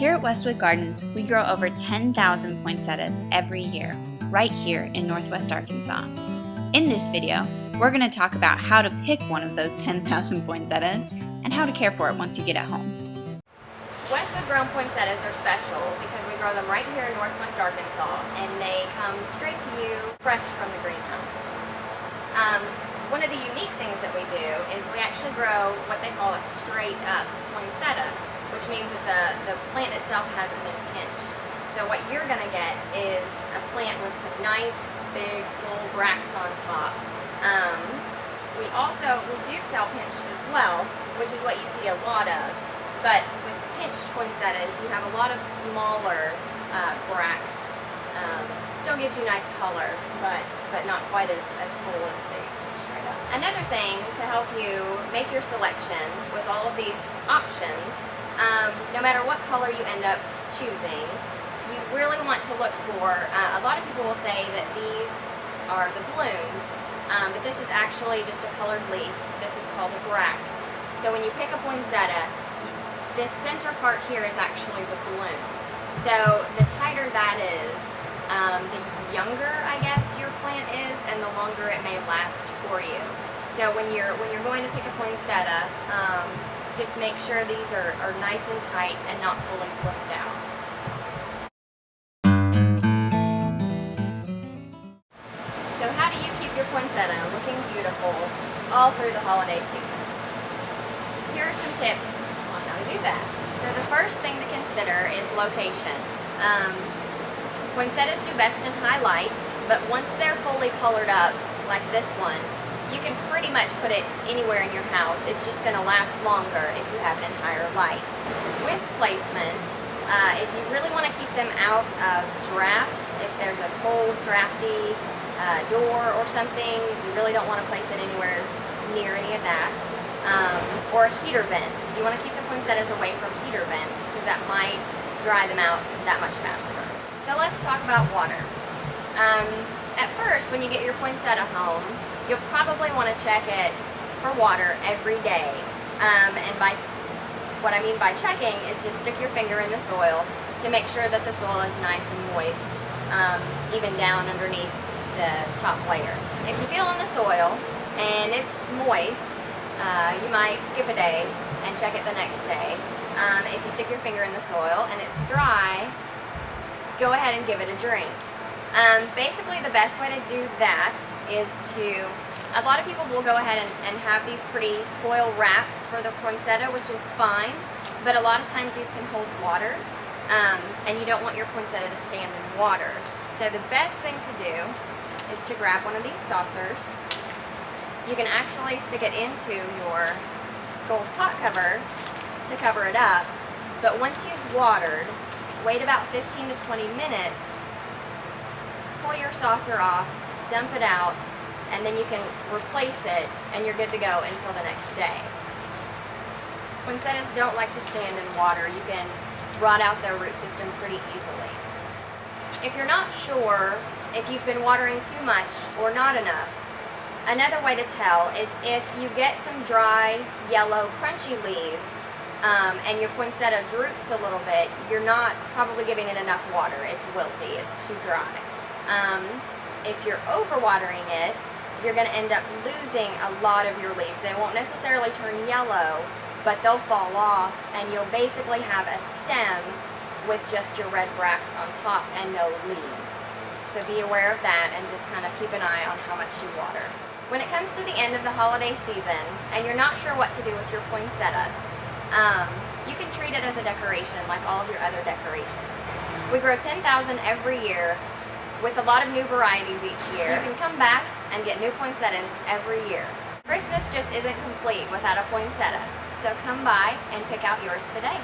Here at Westwood Gardens, we grow over 10,000 poinsettias every year, right here in Northwest Arkansas. In this video, we're going to talk about how to pick one of those 10,000 poinsettias and how to care for it once you get it home. Westwood grown poinsettias are special because we grow them right here in Northwest Arkansas, and they come straight to you fresh from the greenhouse. One of the unique things that we do is we actually grow what they call a straight up poinsettia, which means that the plant itself hasn't been pinched. So what you're going to get is a plant with some nice big full bracts on top. We do sell pinched as well, which is what you see a lot of, but with pinched poinsettias you have a lot of smaller bracts. Still gives you nice color, but not quite as full as the straight up. Another thing to help you make your selection with all of these options, no matter what color you end up choosing, you really want to look for, a lot of people will say that these are the blooms, but this is actually just a colored leaf. This is called a bract. So when you pick a poinsettia, this center part here is actually the bloom. So the tighter that is, the younger, I guess, your plant is, and the longer it may last for you. So when you're going to pick a poinsettia, just make sure these are nice and tight and not fully bloomed out. So how do you keep your poinsettia looking beautiful all through the holiday season? Here are some tips on how to do that. So the first thing to consider is location. Poinsettias do best in high light, but once they're fully colored up, like this one, you can pretty much put it anywhere in your house. It's just going to last longer if you have it in higher light. With placement, is you really want to keep them out of drafts. If there's a cold, drafty door or something, you really don't want to place it anywhere near any of that. Or a heater vent. You want to keep the poinsettias away from heater vents because that might dry them out that much faster. So let's talk about water. At first, when you get your poinsettia home, you'll probably want to check it for water every day. And what I mean by checking is just stick your finger in the soil to make sure that the soil is nice and moist, even down underneath the top layer. If you feel in the soil and it's moist, you might skip a day and check it the next day. If you stick your finger in the soil and it's dry, go ahead and give it a drink. Basically the best way to do that is a lot of people will go ahead and have these pretty foil wraps for the poinsettia, which is fine, but a lot of times these can hold water, and you don't want your poinsettia to stand in water. So the best thing to do is to grab one of these saucers. You can actually stick it into your gold pot cover to cover it up, but once you've watered, wait about 15 to 20 minutes, pull your saucer off, dump it out, and then you can replace it and you're good to go until the next day. Poinsettias don't like to stand in water. You can rot out their root system pretty easily. If you're not sure if you've been watering too much or not enough, another way to tell is if you get some dry, yellow, crunchy leaves, and your poinsettia droops a little bit, you're not probably giving it enough water. It's wilty, it's too dry. If you're overwatering it, you're going to end up losing a lot of your leaves. They won't necessarily turn yellow, but they'll fall off, and you'll basically have a stem with just your red bract on top and no leaves. So be aware of that and just kind of keep an eye on how much you water. When it comes to the end of the holiday season and you're not sure what to do with your poinsettia, you can treat it as a decoration like all of your other decorations. We grow 10,000 every year with a lot of new varieties each year. So you can come back and get new poinsettias every year. Christmas just isn't complete without a poinsettia, so come by and pick out yours today.